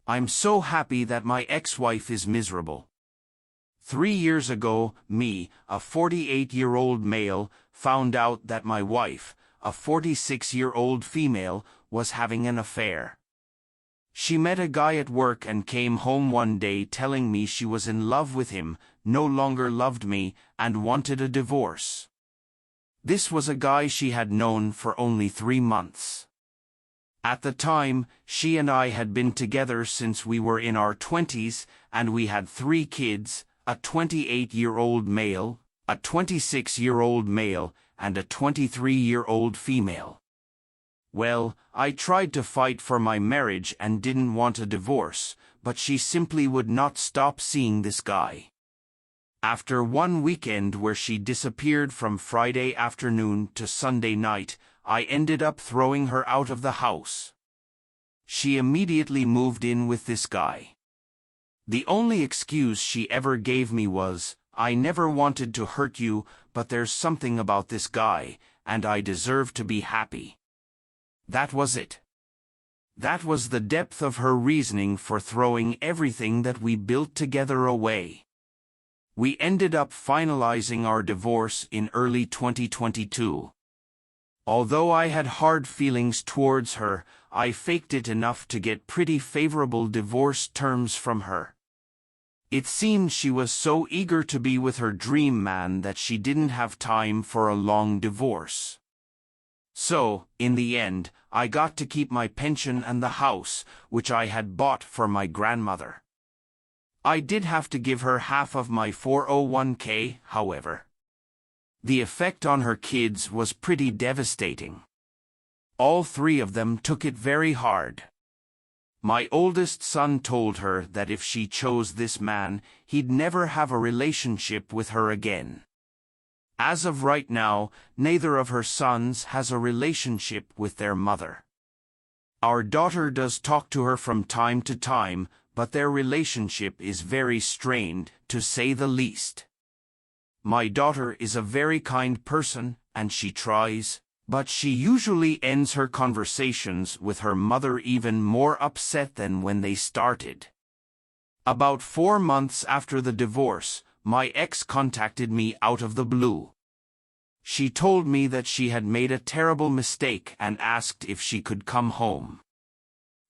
I'm so happy that my ex-wife is miserable. 3 years ago, me, a 48-year-old male, found out that my wife, a 46-year-old female, was having an affair. She met a guy at work and came home one day telling me she was in love with him, no longer loved me, and wanted a divorce. This was a guy she had known for only 3 months. At the time, she and I had been together since we were in our 20s, and we had 3 kids, a 28-year-old male, a 26-year-old male, and a 23-year-old female. Well, I tried to fight for my marriage and didn't want a divorce, but she simply would not stop seeing this guy. After one weekend where she disappeared from Friday afternoon to Sunday night, I ended up throwing her out of the house. She immediately moved in with this guy. The only excuse she ever gave me was, "I never wanted to hurt you, but there's something about this guy, and I deserve to be happy." That was it. That was the depth of her reasoning for throwing everything that we built together away. We ended up finalizing our divorce in early 2022. Although I had hard feelings towards her, I faked it enough to get pretty favorable divorce terms from her. It seemed she was so eager to be with her dream man that she didn't have time for a long divorce. So, in the end, I got to keep my pension and the house, which I had bought for my grandmother. I did have to give her half of my 401k, however. The effect on her kids was pretty devastating. All 3 of them took it very hard. My oldest son told her that if she chose this man, he'd never have a relationship with her again. As of right now, neither of her sons has a relationship with their mother. Our daughter does talk to her from time to time, but their relationship is very strained, to say the least. My daughter is a very kind person, and she tries, but she usually ends her conversations with her mother even more upset than when they started. About 4 months after the divorce, my ex contacted me out of the blue. She told me that she had made a terrible mistake and asked if she could come home.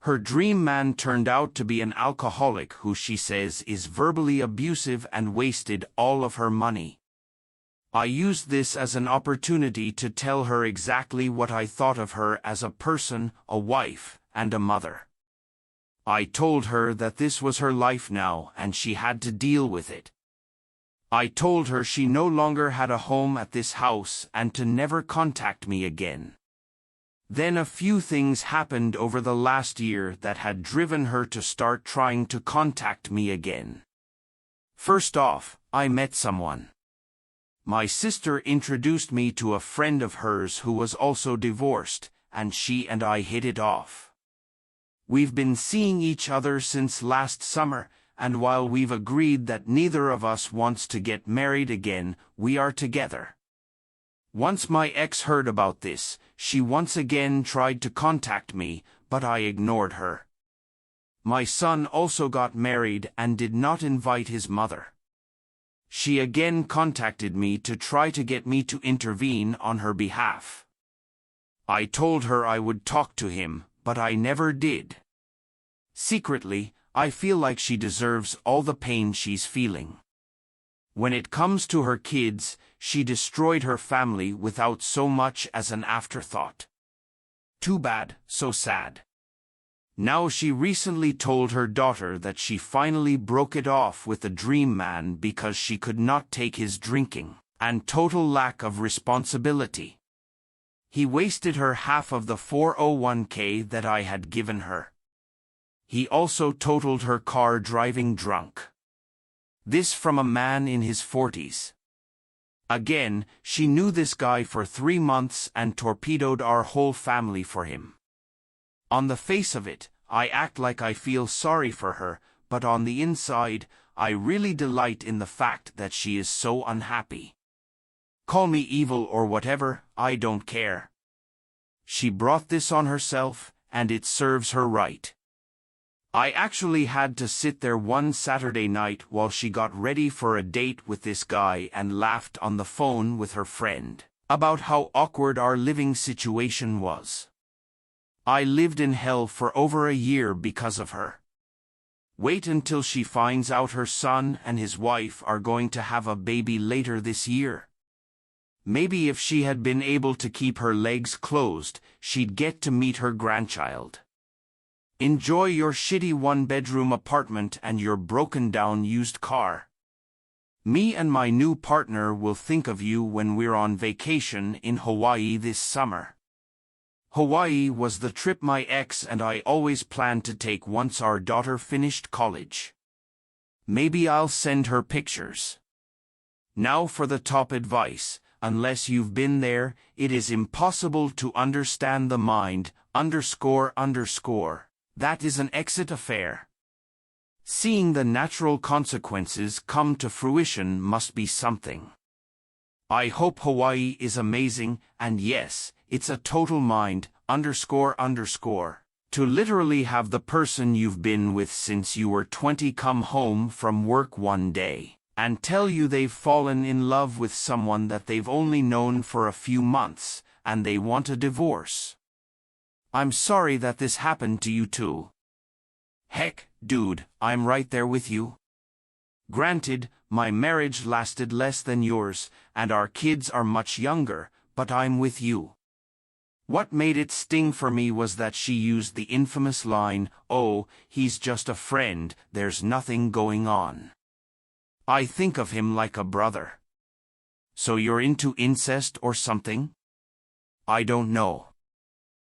Her dream man turned out to be an alcoholic who she says is verbally abusive and wasted all of her money. I used this as an opportunity to tell her exactly what I thought of her as a person, a wife, and a mother. I told her that this was her life now and she had to deal with it. I told her she no longer had a home at this house and to never contact me again. Then a few things happened over the last year that had driven her to start trying to contact me again. First off, I met someone. My sister introduced me to a friend of hers who was also divorced, and she and I hit it off. We've been seeing each other since last summer, and while we've agreed that neither of us wants to get married again, we are together. Once my ex heard about this, she once again tried to contact me, but I ignored her. My son also got married and did not invite his mother. She again contacted me to try to get me to intervene on her behalf. I told her I would talk to him, but I never did. Secretly, I feel like she deserves all the pain she's feeling. When it comes to her kids, she destroyed her family without so much as an afterthought. Too bad, so sad. Now she recently told her daughter that she finally broke it off with the dream man because she could not take his drinking and total lack of responsibility. He wasted her half of the 401k that I had given her. He also totaled her car driving drunk. This from a man in his 40s. Again, she knew this guy for 3 months and torpedoed our whole family for him. On the face of it, I act like I feel sorry for her, but on the inside, I really delight in the fact that she is so unhappy. Call me evil or whatever, I don't care. She brought this on herself, and it serves her right. I actually had to sit there one Saturday night while she got ready for a date with this guy and laughed on the phone with her friend about how awkward our living situation was. I lived in hell for over a year because of her. Wait until she finds out her son and his wife are going to have a baby later this year. Maybe if she had been able to keep her legs closed, she'd get to meet her grandchild. Enjoy your shitty one-bedroom apartment and your broken-down used car. Me and my new partner will think of you when we're on vacation in Hawaii this summer. Hawaii was the trip my ex and I always planned to take once our daughter finished college. Maybe I'll send her pictures. Now for the top advice. Unless you've been there, it is impossible to understand the mind, __. That is an exit affair. Seeing the natural consequences come to fruition must be something. I hope Hawaii is amazing, and yes, it's a total mind, __. To literally have the person you've been with since you were 20 come home from work one day and tell you they've fallen in love with someone that they've only known for a few months, and they want a divorce. I'm sorry that this happened to you too. Heck, dude, I'm right there with you. Granted, my marriage lasted less than yours, and our kids are much younger, but I'm with you. What made it sting for me was that she used the infamous line, "Oh, he's just a friend, there's nothing going on." I think of him like a brother. So you're into incest or something? I don't know.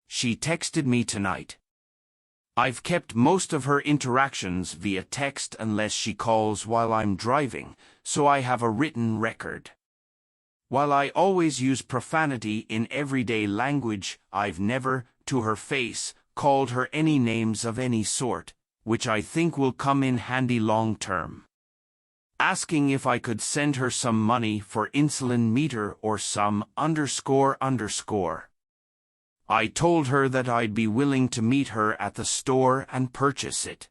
She texted me tonight. I've kept most of her interactions via text unless she calls while I'm driving, so I have a written record. While I always use profanity in everyday language, I've never, to her face, called her any names of any sort, which I think will come in handy long term. Asking if I could send her some money for insulin meter or some __. I told her that I'd be willing to meet her at the store and purchase it.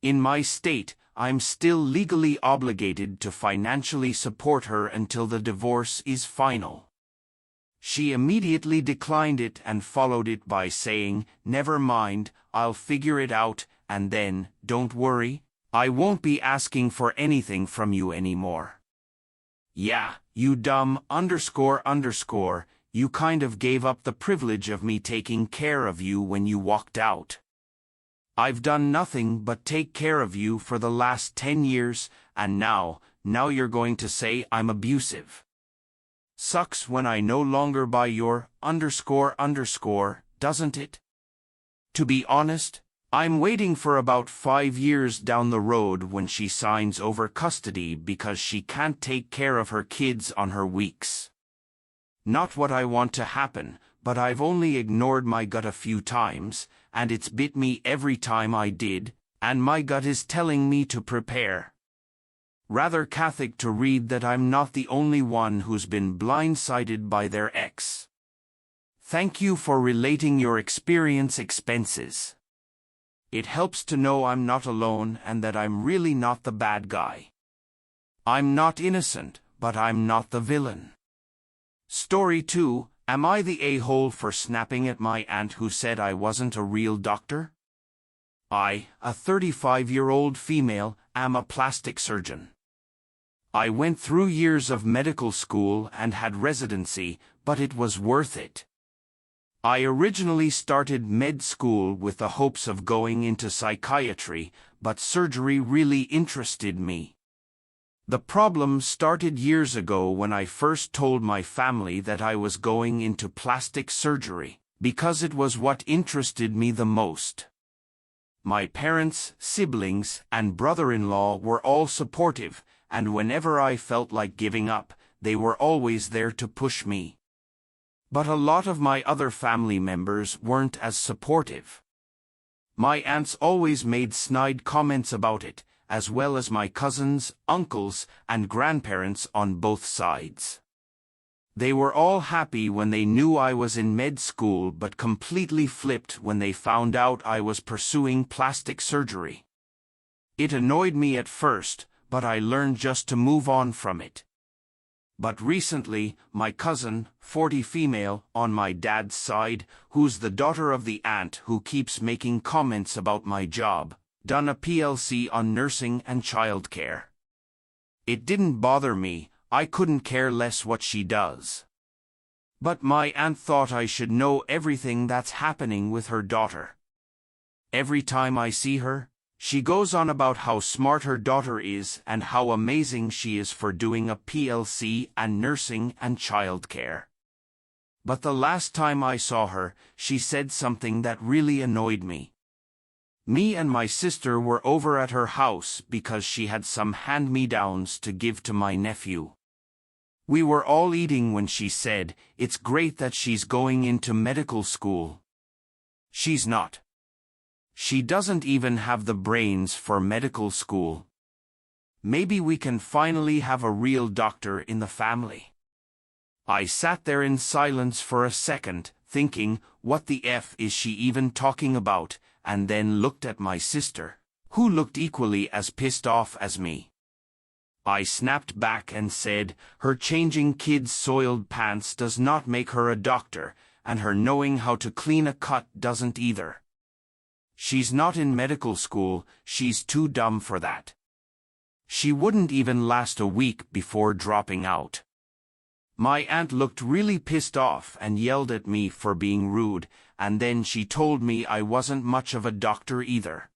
In my state, I'm still legally obligated to financially support her until the divorce is final. She immediately declined it and followed it by saying, "Never mind, I'll figure it out, and then, don't worry, I won't be asking for anything from you anymore." Yeah, you dumb __. You kind of gave up the privilege of me taking care of you when you walked out. I've done nothing but take care of you for the last 10 years, and now you're going to say I'm abusive. Sucks when I no longer buy your __, doesn't it? To be honest, I'm waiting for about 5 years down the road when she signs over custody because she can't take care of her kids on her weeks. Not what I want to happen, but I've only ignored my gut a few times, and it's bit me every time I did, and my gut is telling me to prepare. Rather cathartic to read that I'm not the only one who's been blindsided by their ex. Thank you for relating your experience expenses. It helps to know I'm not alone and that I'm really not the bad guy. I'm not innocent, but I'm not the villain. Story 2, am I the a-hole for snapping at my aunt who said I wasn't a real doctor? I, a 35-year-old female, am a plastic surgeon. I went through years of medical school and had residency, but it was worth it. I originally started med school with the hopes of going into psychiatry, but surgery really interested me. The problem started years ago when I first told my family that I was going into plastic surgery, because it was what interested me the most. My parents, siblings, and brother-in-law were all supportive, and whenever I felt like giving up, they were always there to push me. But a lot of my other family members weren't as supportive. My aunts always made snide comments about it, as well as my cousins, uncles, and grandparents on both sides. They were all happy when they knew I was in med school, but completely flipped when they found out I was pursuing plastic surgery. It annoyed me at first, but I learned just to move on from it. But recently, my cousin, 40 female, on my dad's side, who's the daughter of the aunt who keeps making comments about my job, done a PLC on nursing and childcare. It didn't bother me, I couldn't care less what she does. But my aunt thought I should know everything that's happening with her daughter. Every time I see her, she goes on about how smart her daughter is and how amazing she is for doing a PLC and nursing and childcare. But the last time I saw her, she said something that really annoyed me. Me and my sister were over at her house because she had some hand-me-downs to give to my nephew. We were all eating when she said, "It's great that she's going into medical school." She's not. She doesn't even have the brains for medical school. Maybe we can finally have a real doctor in the family. I sat there in silence for a second, thinking, what the F is she even talking about, and then looked at my sister, who looked equally as pissed off as me. I snapped back and said, her changing kids' soiled pants does not make her a doctor, and her knowing how to clean a cut doesn't either. She's not in medical school, she's too dumb for that. She wouldn't even last a week before dropping out. My aunt looked really pissed off and yelled at me for being rude, and then she told me I wasn't much of a doctor either.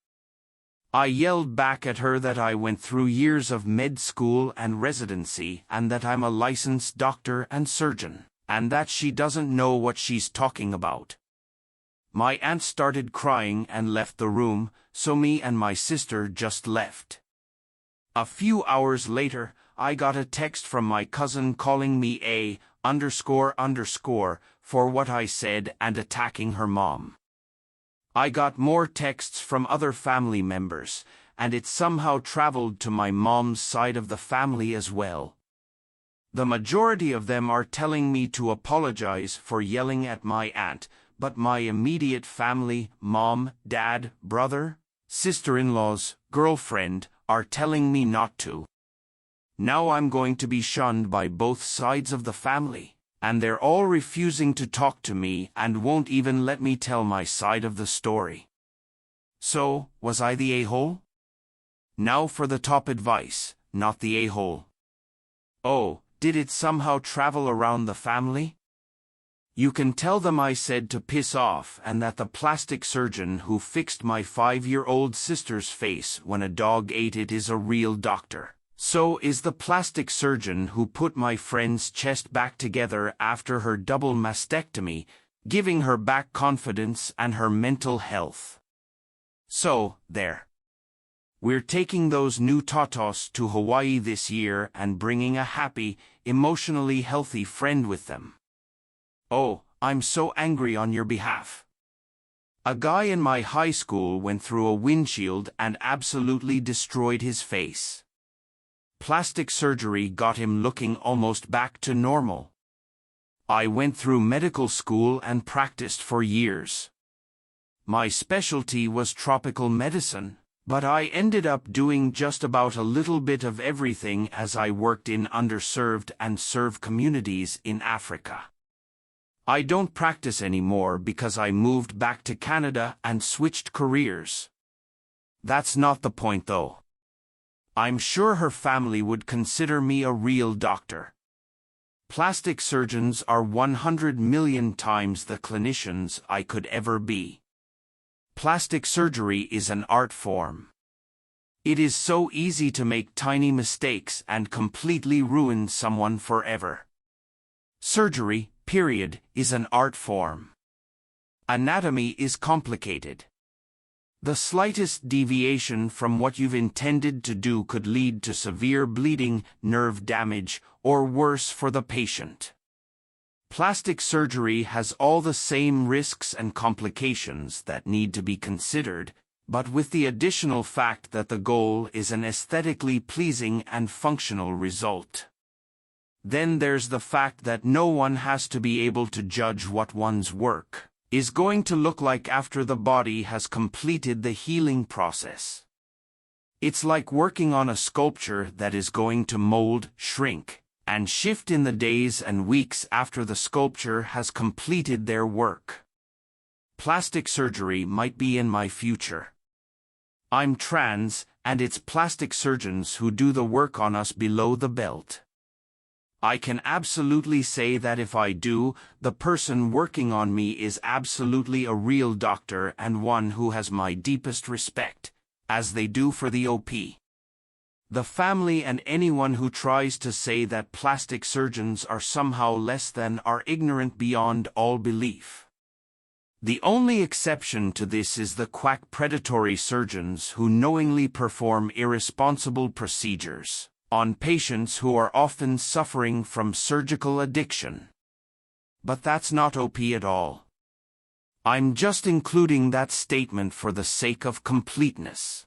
I yelled back at her that I went through years of med school and residency and that I'm a licensed doctor and surgeon, and that she doesn't know what she's talking about. My aunt started crying and left the room, so me and my sister just left. A few hours later, I got a text from my cousin calling me a __ for what I said and attacking her mom. I got more texts from other family members, and it somehow traveled to my mom's side of the family as well. The majority of them are telling me to apologize for yelling at my aunt, but my immediate family, mom, dad, brother, sister-in-laws, girlfriend, are telling me not to. Now I'm going to be shunned by both sides of the family, and they're all refusing to talk to me and won't even let me tell my side of the story. So, was I the a-hole? Now for the top advice, not the a-hole. Oh, did it somehow travel around the family? You can tell them I said to piss off and that the plastic surgeon who fixed my 5-year-old sister's face when a dog ate it is a real doctor. So is the plastic surgeon who put my friend's chest back together after her double mastectomy, giving her back confidence and her mental health. So, there. We're taking those new tatas to Hawaii this year and bringing a happy, emotionally healthy friend with them. Oh, I'm so angry on your behalf. A guy in my high school went through a windshield and absolutely destroyed his face. Plastic surgery got him looking almost back to normal. I went through medical school and practiced for years. My specialty was tropical medicine, but I ended up doing just about a little bit of everything as I worked in underserved and served communities in Africa. I don't practice anymore because I moved back to Canada and switched careers. That's not the point though. I'm sure her family would consider me a real doctor. Plastic surgeons are 100 million times the clinicians I could ever be. Plastic surgery is an art form. It is so easy to make tiny mistakes and completely ruin someone forever. Surgery, period, is an art form. Anatomy is complicated. The slightest deviation from what you've intended to do could lead to severe bleeding, nerve damage, or worse for the patient. Plastic surgery has all the same risks and complications that need to be considered, but with the additional fact that the goal is an aesthetically pleasing and functional result. Then there's the fact that no one has to be able to judge what one's work is going to look like after the body has completed the healing process. It's like working on a sculpture that is going to mold, shrink, and shift in the days and weeks after the sculpture has completed their work. Plastic surgery might be in my future. I'm trans, and it's plastic surgeons who do the work on us below the belt. I can absolutely say that if I do, the person working on me is absolutely a real doctor and one who has my deepest respect, as they do for the OP. The family and anyone who tries to say that plastic surgeons are somehow less than are ignorant beyond all belief. The only exception to this is the quack predatory surgeons who knowingly perform irresponsible procedures on patients who are often suffering from surgical addiction. But that's not OP at all. I'm just including that statement for the sake of completeness.